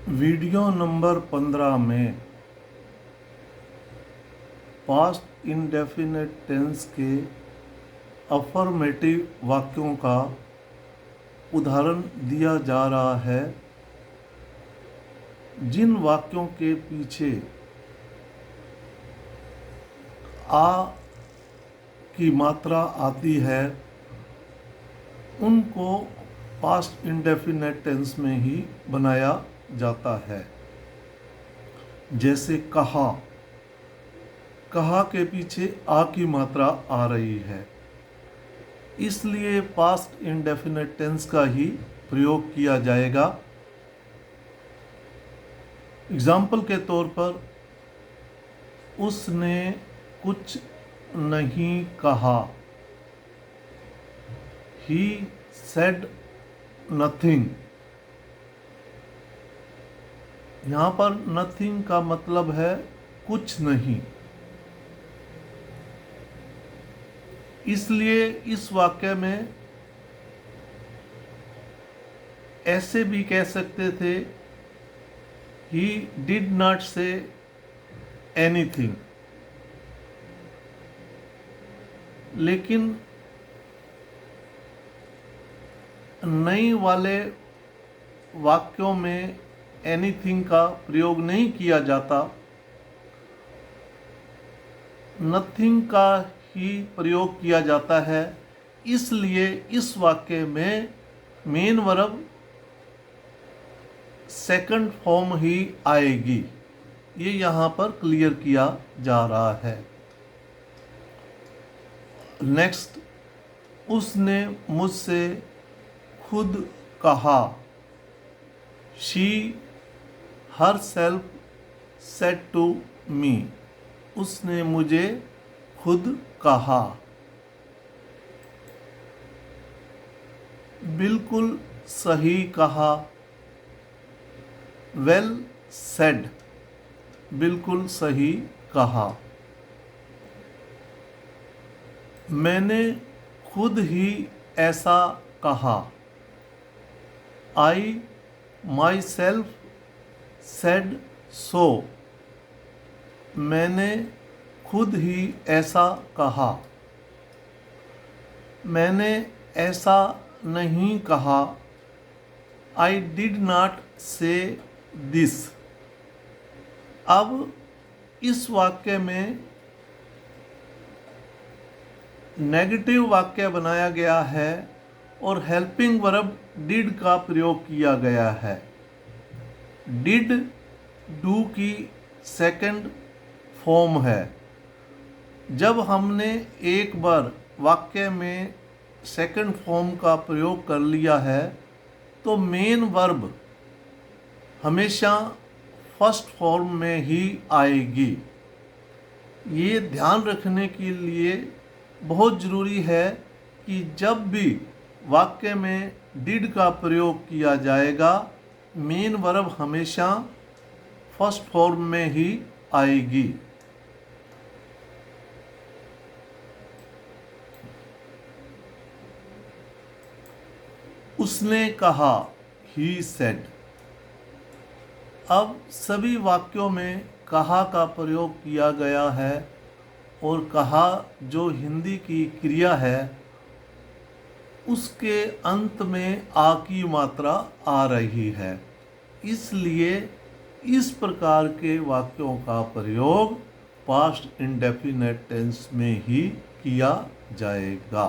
Video number 15 में past indefinite tense के affirmative वाक्यों का उदाहरण दिया जा रहा है। जिन वाक्यों के पीछे आ की मात्रा आती है उनको पास्ट इंडेफिनिट टेंस में ही बनाया जाता है। जैसे कहा, कहा के पीछे आ की मात्रा आ रही है, इसलिए पास्ट इंडेफिनिट टेंस का ही प्रयोग किया जाएगा। एग्जाम्पल के तौर पर, उसने कुछ नहीं कहा, ही सेड नथिंग। यहाँ पर नथिंग का मतलब है कुछ नहीं, इसलिए इस वाक्य में ऐसे भी कह सकते थे, he did not say anything. लेकिन नई वाले वाक्यों में एनीथिंग का प्रयोग नहीं किया जाता, नथिंग का ही प्रयोग किया जाता है। इसलिए इस वाक्य में मेन वर्ब सेकंड फॉर्म ही आएगी। ये यहाँ पर क्लियर किया जा रहा है। नेक्स्ट, उसने मुझसे खुद कहा, she herself said to me। उसने मुझे खुद कहा। बिल्कुल सही कहा, वेल सेड। बिल्कुल सही कहा। मैंने खुद ही ऐसा कहा, आई माई सेल्फ सेड सो। मैंने खुद ही ऐसा कहा। मैंने ऐसा नहीं कहा, आई डिड नॉट से दिस। अब इस वाक्य में नेगेटिव वाक्य बनाया गया है और हेल्पिंग वर्ब डिड का प्रयोग किया गया है। डिड डू की सेकंड फॉर्म है। जब हमने एक बार वाक्य में सेकंड फॉर्म का प्रयोग कर लिया है तो मेन वर्ब हमेशा फर्स्ट फॉर्म में ही आएगी। ये ध्यान रखने के लिए बहुत ज़रूरी है कि जब भी वाक्य में डिड का प्रयोग किया जाएगा, मेन वर्ब हमेशा फर्स्ट फॉर्म में ही आएगी। उसने कहा, ही सेड। अब सभी वाक्यों में कहा का प्रयोग किया गया है और कहा जो हिंदी की क्रिया है उसके अंत में आ की मात्रा आ रही है। इसलिए इस प्रकार के वाक्यों का प्रयोग पास्ट इंडेफिनिट टेंस में ही किया जाएगा।